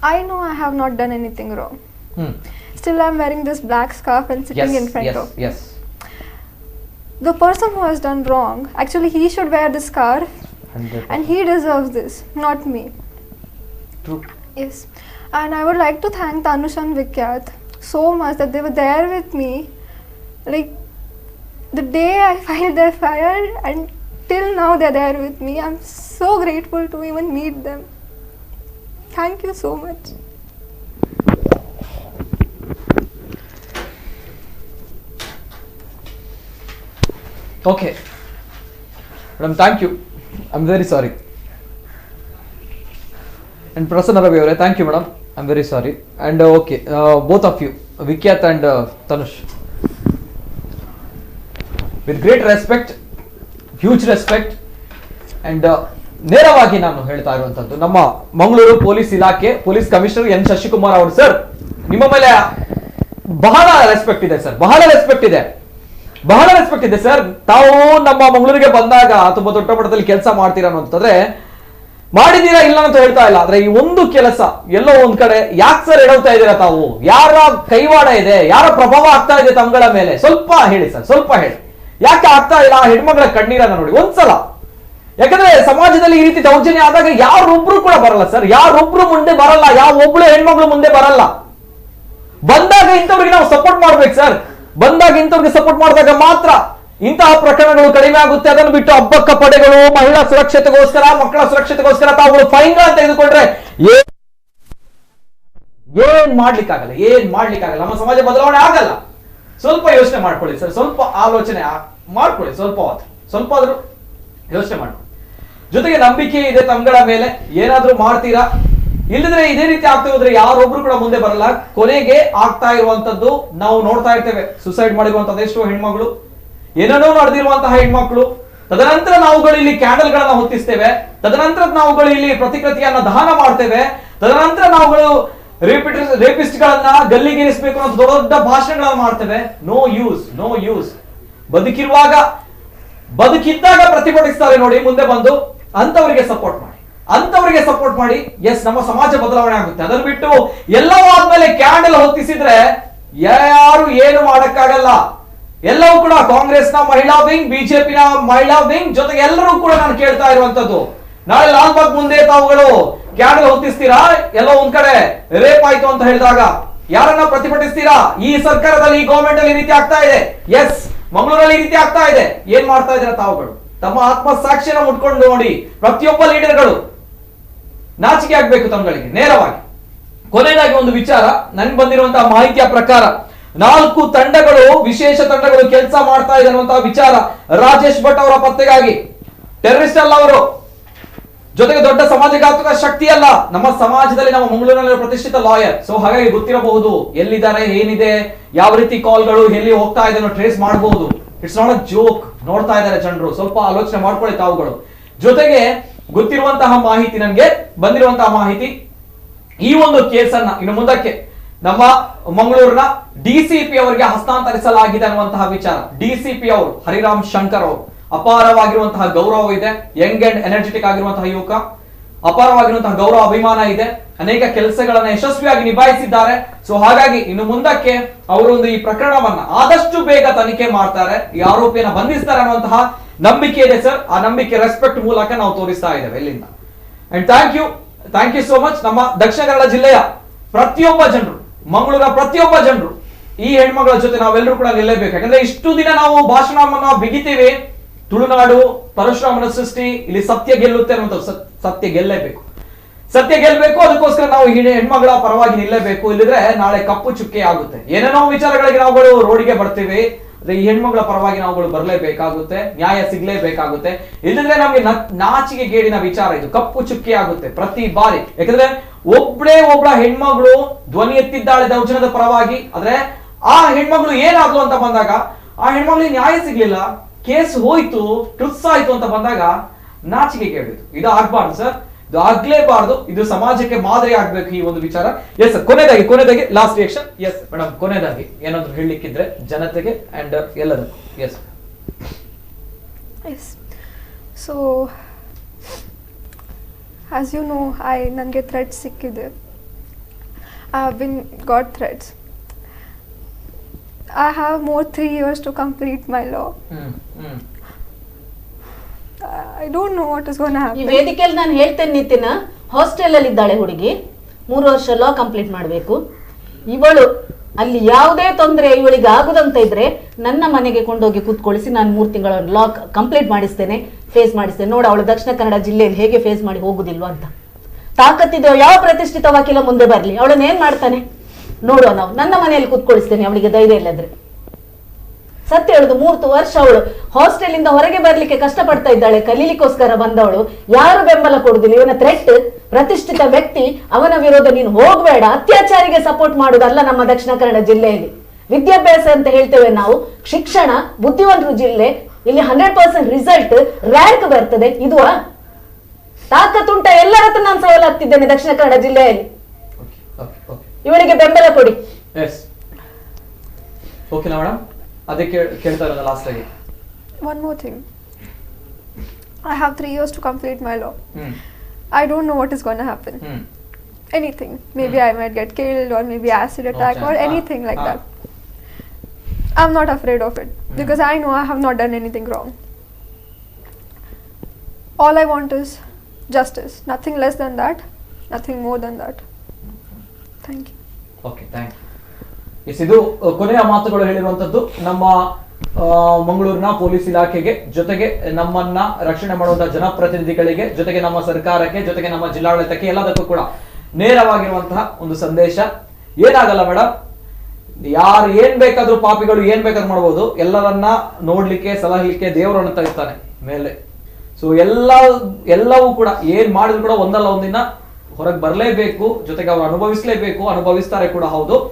I know I have not done anything wrong. Still I'm wearing this black scarf and sitting in front of. Yes. The person who has done wrong, actually he should wear the scarf 100%. and he deserves this, not me. True. Yes. And I would like to thank Tanush and Vikyat so much that they were there with me. Like the day I filed their fire and till now they're there with me. I'm so grateful to even meet them. Thank you so much. Okay. Madam, thank you. I'm very sorry. And Prasanna Ravi avare, thank you madam. I'm very sorry. And okay, both of you, Vikyat and Tanush. With great respect, huge respect, and ನೇರವಾಗಿ ನಾನು ಹೇಳ್ತಾ ಇರುವಂತದ್ದು ನಮ್ಮ Mangaluru police ಇಲಾಖೆ police commissioner N Shashikumar ಅವರು, sir ನಿಮ್ಮ ಮೇಲೆ ಬಹಳ ರೆಸ್ಪೆಕ್ಟ್ ಇದೆ ಸರ್, ಬಹಳ ರೆಸ್ಪೆಕ್ಟ್ ಇದೆ ಸರ್. ತಾವು ನಮ್ಮ ಮಂಗಳೂರಿಗೆ ಬಂದಾಗ ತುಂಬಾ ದೊಡ್ಡ ಮಟ್ಟದಲ್ಲಿ ಕೆಲಸ ಮಾಡ್ತೀರಾ ಅಂತಂದ್ರೆ ಮಾಡಿದೀರಾ ಇಲ್ಲ ಅಂತ ಹೇಳ್ತಾ ಇಲ್ಲ, ಆದ್ರೆ ಈ ಒಂದು ಕೆಲಸ ಎಲ್ಲೋ ಒಂದ್ ಕಡೆ ಯಾಕೆ ಸರ್ ಎಡವ್ತಾ ಇದ್ದೀರಾ ತಾವು? ಯಾರ ಕೈವಾಡ ಇದೆ, ಯಾರ ಪ್ರಭಾವ ಆಗ್ತಾ ಇದೆ ತಮ್ಗಳ ಮೇಲೆ? ಸ್ವಲ್ಪ ಹೇಳಿ ಸರ್, ಸ್ವಲ್ಪ ಹೇಳಿ. ಯಾಕೆ ಆಗ್ತಾ ಇಲ್ಲ? ಹೆಣ್ಮಗಳ ಕಣ್ಣೀರನ್ನ ನೋಡಿ ಒಂದ್ಸಲ. ಯಾಕಂದ್ರೆ ಸಮಾಜದಲ್ಲಿ ಈ ರೀತಿ ದೌರ್ಜನ್ಯ ಆದಾಗ ಯಾರೊಬ್ರು ಕೂಡ ಬರಲ್ಲ ಸರ್, ಯಾರೊಬ್ರು ಮುಂದೆ ಬರಲ್ಲ, ಯಾವೊಬ್ಳು ಹೆಣ್ಮಗಳು ಮುಂದೆ ಬರಲ್ಲ. ಬಂದಾಗ ಇಂಥವ್ರಿಗೆ ನಾವು ಸಪೋರ್ಟ್ ಮಾಡ್ಬೇಕು ಸರ್. ಬಂದಾಗ ಇಂಥವ್ರಿಗೆ ಸಪೋರ್ಟ್ ಮಾಡಿದಾಗ ಮಾತ್ರ ಇಂತಹ ಪ್ರಕರಣಗಳು ಕಡಿಮೆ ಆಗುತ್ತೆ. ಅದನ್ನು ಬಿಟ್ಟು ಹಬ್ಬಕ್ಕ ಪಡೆಗಳು ಮಹಿಳಾ ಸುರಕ್ಷತೆಗೋಸ್ಕರ, ಮಕ್ಕಳ ಸುರಕ್ಷತೆಗೋಸ್ಕರ ತಾವುಗಳು ಫೈನ್ ತೆಗೆದುಕೊಂಡ್ರೆ ಏನ್ ಮಾಡ್ಲಿಕ್ಕಾಗಲ್ಲ. ನಮ್ಮ ಸಮಾಜ ಬದಲಾವಣೆ ಆಗಲ್ಲ. ಸ್ವಲ್ಪ ಯೋಚನೆ ಮಾಡ್ಕೊಳ್ಳಿ ಸರ್, ಸ್ವಲ್ಪ ಆಲೋಚನೆ ಮಾಡ್ಕೊಳ್ಳಿ, ಸ್ವಲ್ಪ ಆದ್ರೂ ಯೋಚನೆ ಮಾಡ್ಕೊಳ್ಳಿ. ಜೊತೆಗೆ ನಂಬಿಕೆ ಇದೆ ತಮ್ಗಳ ಮೇಲೆ, ಏನಾದ್ರೂ ಮಾಡ್ತೀರಾ. ಇಲ್ಲದ್ರೆ ಇದೇ ರೀತಿ ಆಗ್ತಾ ಹೋದ್ರೆ ಯಾರೊಬ್ರು ಕೂಡ ಮುಂದೆ ಬರಲ್ಲ. ಕೊನೆಗೆ ಆಗ್ತಾ ಇರುವಂತದ್ದು ನಾವು ನೋಡ್ತಾ ಇರ್ತೇವೆ. ಸುಸೈಡ್ ಮಾಡಿರುವಂತದ್ದು ಎಷ್ಟೋ ಹೆಣ್ಮಗಳು, ಏನೇನೋ ನಡೆದಿರುವಂತಹ ಹೆಣ್ಮಕ್ಳು. ತದನಂತರ ನಾವುಗಳು ಇಲ್ಲಿ ಕ್ಯಾಂಡಲ್ ಗಳನ್ನ ಹೊತ್ತಿಸ್ತೇವೆ, ತದನಂತರ ನಾವುಗಳು ಇಲ್ಲಿ ಪ್ರತಿಕೃತಿಯನ್ನ ದಹನ ಮಾಡ್ತೇವೆ, ತದನಂತರ ನಾವುಗಳು ರೇಪಿಸ್ಟ್ ಗಳನ್ನ ಗಲ್ಲಿಗೇರಿಸಬೇಕು ಅಂತ ದೊಡ್ಡ ದೊಡ್ಡ ಭಾಷಣಗಳನ್ನ ಮಾಡ್ತೇವೆ. No use. ಬದುಕಿದ್ದಾಗ ಪ್ರತಿಭಟಿಸ್ತಾರೆ ನೋಡಿ ಮುಂದೆ ಬಂದು, ಅಂತವರಿಗೆ ಸಪೋರ್ಟ್ ಮಾಡಿ. ಎಸ್, ನಮ್ಮ ಸಮಾಜ ಬದಲಾವಣೆ ಆಗುತ್ತೆ. ಅದನ್ನು ಬಿಟ್ಟು ಎಲ್ಲವೂ ಆದ್ಮೇಲೆ ಕ್ಯಾಂಡಲ್ ಹೊತ್ತಿಸಿದ್ರೆ ಯಾರು ಏನು ಮಾಡಕ್ಕಾಗಲ್ಲ. ಎಲ್ಲವೂ ಕೂಡ ಕಾಂಗ್ರೆಸ್ನ ಮಹಿಳಾ ವಿಂಗ್, ಬಿಜೆಪಿನ ಮಹಿಳಾ ವಿಂಗ್ ಜೊತೆಗೆ ಎಲ್ಲರೂ ಕೂಡ ನಾನು ಕೇಳ್ತಾ ಇರುವಂತದ್ದು, ನಾಳೆ ಲಾಲ್ಬಾಗ್ ಮುಂದೆ ತಾವುಗಳು ಕ್ಯಾಂಡಲ್ ಹೊತ್ತಿಸ್ತೀರಾ? ಎಲ್ಲೋ ಒಂದ್ ಕಡೆ ರೇಪ್ ಆಯ್ತು ಅಂತ ಹೇಳಿದಾಗ ಯಾರನ್ನ ಪ್ರತಿಭಟಿಸ್ತೀರಾ? ಈ ಸರ್ಕಾರದಲ್ಲಿ, ಈ ಗವರ್ಮೆಂಟ್ ಅಲ್ಲಿ ಈ ರೀತಿ ಆಗ್ತಾ ಇದೆ. ಎಸ್, ಮಂಗಳೂರಲ್ಲಿ ಈ ರೀತಿ ಆಗ್ತಾ ಇದೆ. ಏನ್ ಮಾಡ್ತಾ ಇದ್ದೀರಾ ತಾವುಗಳು? ತಮ್ಮ ಆತ್ಮಸಾಕ್ಷಿಯನ್ನು ಮುಟ್ಕೊಂಡು ನೋಡಿ. ಪ್ರತಿಯೊಬ್ಬ ಲೀಡರ್ಗಳು ನಾಚಿಕೆ ಆಗ್ಬೇಕು ತಮ್ಗಳಿಗೆ ನೇರವಾಗಿ. ಕೊನೆಯದಾಗಿ ಒಂದು ವಿಚಾರ, ನನ್ಗೆ ಬಂದಿರುವಂತಹ ಮಾಹಿತಿಯ ಪ್ರಕಾರ 4 ತಂಡಗಳು, ವಿಶೇಷ ತಂಡಗಳು ಕೆಲಸ ಮಾಡ್ತಾ ಇದೆ ಅನ್ನುವಂತಹ ವಿಚಾರ. ರಾಜೇಶ್ ಭಟ್ ಅವರ ಪತ್ತೆಗಾಗಿ. ಟೆರರಿಸ್ಟ್ ಅಲ್ಲ ಅವರು, ಜೊತೆಗೆ ದೊಡ್ಡ ಸಮಾಜಘಾತಕ ಶಕ್ತಿ ಅಲ್ಲ. ನಮ್ಮ ಸಮಾಜದಲ್ಲಿ, ನಮ್ಮ ಮಂಗಳೂರಿನಲ್ಲಿ ಪ್ರತಿಷ್ಠಿತ ಲಾಯರ್. ಸೊ ಹಾಗಾಗಿ ಗೊತ್ತಿರಬಹುದು ಎಲ್ಲಿದ್ದಾರೆ, ಏನಿದೆ, ಯಾವ ರೀತಿ ಕಾಲ್ಗಳು ಎಲ್ಲಿ ಹೋಗ್ತಾ ಇದೆ ಟ್ರೇಸ್ ಮಾಡಬಹುದು. It's not a joke. ನೋಡ್ತಾ ಇದ್ದಾರೆ ಜನರು, ಸ್ವಲ್ಪ ಆಲೋಚನೆ ಮಾಡ್ಕೊಳ್ಳಿ ತಾವುಗಳು. ಜೊತೆಗೆ ಗೊತ್ತಿರುವಂತಹ ಮಾಹಿತಿ, ನನಗೆ ಬಂದಿರುವಂತಹ ಮಾಹಿತಿ, ಈ ಒಂದು ಕೇಸನ್ನ ಇನ್ನು ಮುಂದಕ್ಕೆ ನಮ್ಮ ಮಂಗಳೂರಿನ ಡಿಸಿಪಿ ಅವರಿಗೆ ಹಸ್ತಾಂತರಿಸಲಾಗಿದೆ ಅನ್ನುವಂತಹ ವಿಚಾರ. ಡಿಸಿಪಿ ಅವರು ಹರಿರಾಮ್ ಶಂಕರ್ ಅವರು, ಅಪಾರವಾಗಿರುವಂತಹ ಗೌರವ ಇದೆ. ಯಂಗ್ ಅಂಡ್ ಎನರ್ಜೆಟಿಕ್ ಆಗಿರುವಂತಹ ಯುವಕ, ಅಪಾರವಾಗಿರುವಂತಹ ಗೌರವ, ಅಭಿಮಾನ ಇದೆ. ಅನೇಕ ಕೆಲಸಗಳನ್ನ ಯಶಸ್ವಿಯಾಗಿ ನಿಭಾಯಿಸಿದ್ದಾರೆ. ಸೊ ಹಾಗಾಗಿ ಇನ್ನು ಮುಂದಕ್ಕೆ ಅವರೊಂದು ಈ ಪ್ರಕರಣವನ್ನ ಆದಷ್ಟು ಬೇಗ ತನಿಖೆ ಮಾಡ್ತಾರೆ, ಈ ಆರೋಪಿಯನ್ನ ಬಂಧಿಸ್ತಾರೆ ಅನ್ನುವಂತಹ ನಂಬಿಕೆ ಇದೆ ಸರ್. ಆ ನಂಬಿಕೆ ರೆಸ್ಪೆಕ್ಟ್ ಮೂಲಕ ನಾವು ತೋರಿಸ್ತಾ ಇದ್ದೇವೆ ಇಲ್ಲಿಂದ. And thank you so much. ನಮ್ಮ ದಕ್ಷಿಣ ಕನ್ನಡ ಜಿಲ್ಲೆಯ ಪ್ರತಿಯೊಬ್ಬ ಜನರು, ಮಂಗಳೂರಿನ ಪ್ರತಿಯೊಬ್ಬ ಜನರು ಈ ಹೆಣ್ಮಗಳ ಜೊತೆ ನಾವೆಲ್ಲರೂ ಕೂಡ ನಿಲ್ಲಬೇಕು. ಯಾಕಂದ್ರೆ ಇಷ್ಟು ದಿನ ನಾವು ಭಾಷಣವನ್ನ ಬಿಗಿತೀವಿ, ತುಳುನಾಡು ಪರಶುರಾಮನ ಸೃಷ್ಟಿ, ಇಲ್ಲಿ ಸತ್ಯ ಗೆಲ್ಲುತ್ತೆ ಅನ್ನುವಂಥ. ಸತ್ಯ ಗೆಲ್ಲಬೇಕು. ಅದಕ್ಕೋಸ್ಕರ ನಾವು ಹೆಣ್ಮಗಳ ಪರವಾಗಿ ನಿಲ್ಲಬೇಕು. ಇಲ್ಲಿದ್ರೆ ನಾಳೆ ಕಪ್ಪು ಚುಕ್ಕೆ ಆಗುತ್ತೆ. ಏನೇನೋ ವಿಚಾರಗಳಿಗೆ ನಾವುಗಳು ರೋಡಿಗೆ ಬರ್ತೀವಿ, ಈ ಹೆಣ್ಮಗಳ ಪರವಾಗಿ ನಾವುಗಳು ಬರಲೇಬೇಕಾಗುತ್ತೆ, ನ್ಯಾಯ ಸಿಗ್ಲೇಬೇಕಾಗುತ್ತೆ. ಇಲ್ಲದ್ರೆ ನಮ್ಗೆ ನಾಚಿಕೆ ಗೇಡಿನ ವಿಚಾರ ಇದು, ಕಪ್ಪು ಚುಕ್ಕೆ ಆಗುತ್ತೆ ಪ್ರತಿ ಬಾರಿ. ಯಾಕಂದ್ರೆ ಒಬ್ಬಳ ಹೆಣ್ಮಗಳು ಧ್ವನಿ ಎತ್ತಿದ್ದಾಳೆ ದೌರ್ಜನ್ಯದ ಪರವಾಗಿ. ಆದ್ರೆ ಆ ಹೆಣ್ಮಗಳು ಏನಾದ್ಲು ಅಂತ ಬಂದಾಗ, ಆ ಹೆಣ್ಮಗಳಿಗೆ ನ್ಯಾಯ ಸಿಗ್ಲಿಲ್ಲ, ಕೇಸ್ ಹೋಯ್ತು, ಟುಸ್ ಆಯ್ತು ಅಂತ ಬಂದಾಗ ನಾಚಿಕೆ ಕೇಳಿತು. ಇದು ಆಗ್ಬಾರ್ದು ಸರ್, ಇದು ಆಗ್ಲೇಬಾರ್ದು. ಇದು ಸಮಾಜಕ್ಕೆ ಮಾದರಿ ಆಗ್ಬೇಕು ಈ ಒಂದು ವಿಚಾರ. ಎಸ್ ಸರ್, ಕೊನೆದಾಗಿ ಲಾಸ್ಟ್ ರಿಯಾಕ್ಷನ್. ಎಸ್ ಮೇಡಮ್, ಕೊನೆದಾಗಿ ಏನಾದ್ರು ಹೇಳಲಿಕ್ಕಿದ್ರೆ ಜನತೆಗೆ ಅಂಡ್ ಎಲ್ಲರೂ. Yes so as you know, ನನಗೆ ಥ್ರೆಟ್ ಸಿಕ್ಕಿದೆ. I have been got threats. I have more 3 years to complete my law. I don't know what is going to ಈ happen. ವೇದಿಕೆಯಲ್ಲಿ ನಾನು ಹೇಳ್ತೇನೆ ನಿತಿನ, ಹಾಸ್ಟೆಲ್ ಅಲ್ಲಿ ಇದ್ದಾಳೆ ಹುಡುಗಿ, 3 ವರ್ಷ ಲಾ ಕಂಪ್ಲೀಟ್ ಮಾಡಬೇಕು. ಇವಳು ಅಲ್ಲಿ ಯಾವುದೇ ತೊಂದರೆ ಇವಳಿಗೆ ಆಗುದಂತ ಇದ್ರೆ ನನ್ನ ಮನೆಗೆ ಕೊಂಡೋಗಿ ಕೂತ್ಕೊಳಿಸಿ ನಾನು 3 ತಿಂಗಳ ಲಾ ಕಂಪ್ಲೀಟ್ ಮಾಡಿಸ್ತೇನೆ, ಫೇಸ್ ಮಾಡಿಸ್ತೇನೆ. ನೋಡ ಅವಳು ದಕ್ಷಿಣ ಕನ್ನಡ ಜಿಲ್ಲೆಯಲ್ಲಿ ಹೇಗೆ ಫೇಸ್ ಮಾಡಿ ಹೋಗುದಿಲ್ವಾ ಅಂತ. ತಾಕತ್ತಿದೆಯೋ ಯಾವ ಪ್ರತಿಷ್ಠಿತ ವಕೀಲ ಮುಂದೆ ಬರ್ಲಿ, ಅವಳನ್ನ ಏನ್ ಮಾಡ್ತಾನೆ ನೋಡುವ. ನಾವು ನನ್ನ ಮನೆಯಲ್ಲಿ ಕೂತ್ಕೊಳಿಸ್ತೇನೆ ಅವಳಿಗೆ ಧೈರ್ಯ ಇಲ್ಲದ್ರೆ. ಸತ್ಯ ಹೇಳುದು, 3 ವರ್ಷ ಅವಳು ಹಾಸ್ಟೆಲ್ ಇಂದ ಹೊರಗೆ ಬರ್ಲಿಕ್ಕೆ ಕಷ್ಟಪಡ್ತಾ ಇದ್ದಾಳೆ, ಕಲೀಲಿಕ್ಕೋಸ್ಕರ ಬಂದವಳು. ಯಾರು ಬೆಂಬಲ ಕೊಡುದಿಲ್ಲ. ಇವನ ಥ್ರೆಟ್, ಪ್ರತಿಷ್ಠಿತ ವ್ಯಕ್ತಿ, ಅವನ ವಿರೋಧ ನೀನು ಹೋಗಬೇಡ, ಅತ್ಯಾಚಾರಿಗೆ ಸಪೋರ್ಟ್ ಮಾಡುವುದಲ್ಲ ನಮ್ಮ ದಕ್ಷಿಣ ಕನ್ನಡ ಜಿಲ್ಲೆಯಲ್ಲಿ. ವಿದ್ಯಾಭ್ಯಾಸ ಅಂತ ಹೇಳ್ತೇವೆ ನಾವು, ಶಿಕ್ಷಣ, ಬುದ್ಧಿವಂತರು ಜಿಲ್ಲೆ, ಇಲ್ಲಿ 100% ರಿಸಲ್ಟ್, ರ್ಯಾಂಕ್ ಬರ್ತದೆ. ಇದು ತಾಕತ್ತುಂಟ ಎಲ್ಲರ ಹತ್ರ ನಾನು ಸವಾಲಾಗ್ತಿದ್ದೇನೆ ದಕ್ಷಿಣ ಕನ್ನಡ ಜಿಲ್ಲೆಯಲ್ಲಿ. ಇವಳಿಗೆ ಬೆಂಬಲ ಕೊಡಿ. ಓಕೆನಾ ಮೇಡಮ್? ಅದಕ್ಕೆ ಕೇಳ್ತಾ ಇರೋದು ಲಾಸ್ಟ್ ಆಗಿ. One more thing. I have 3 years to complete my law. I don't know what is going to happen. Anything. Maybe I might get killed, or maybe acid attack, or anything like that. I'm not afraid of it because I know I have not done anything wrong. All I want is justice. Nothing less than that. Nothing more than that. Thank you. Okay, thank you. ಇದು ಕೊನೆಯ ಮಾತುಗಳು ಹೇಳಿರುವಂತದ್ದು ನಮ್ಮ ಮಂಗಳೂರಿನ police ಇಲಾಖೆಗೆ, ಜೊತೆಗೆ ನಮ್ಮನ್ನ ರಕ್ಷಣೆ ಮಾಡುವಂತಹ ಜನಪ್ರತಿನಿಧಿಗಳಿಗೆ, ಜೊತೆಗೆ ನಮ್ಮ ಸರ್ಕಾರಕ್ಕೆ, ಜೊತೆಗೆ ನಮ್ಮ ಜಿಲ್ಲಾಡಳಿತಕ್ಕೆ, ಎಲ್ಲದಕ್ಕೂ ಕೂಡ ನೇರವಾಗಿರುವಂತಹ ಒಂದು ಸಂದೇಶ. ಏನಾಗಲ್ಲ ಮೇಡಮ್, ಯಾರು ಏನ್ ಬೇಕಾದ್ರೂ, ಪಾಪಿಗಳು ಏನ್ ಬೇಕಾದ್ರೂ ಮಾಡ್ಬೋದು. ಎಲ್ಲರನ್ನ ನೋಡ್ಲಿಕ್ಕೆ, ಸಲಹಲಿಕ್ಕೆ ದೇವರನ್ನ ಇರ್ತಾನೆ ಮೇಲೆ. ಸೊ ಎಲ್ಲವೂ ಕೂಡ ಏನ್ ಮಾಡಿದ್ರು ಕೂಡ ಒಂದಲ್ಲ ಒಂದಿನ ಹೊರಗೆ ಬರಲೇಬೇಕು, ಜೊತೆಗೆ ಅವ್ರು ಅನುಭವಿಸ್ಲೇಬೇಕು, ಅನುಭವಿಸ್ತಾರೆ ಕೂಡ ಹೌದು.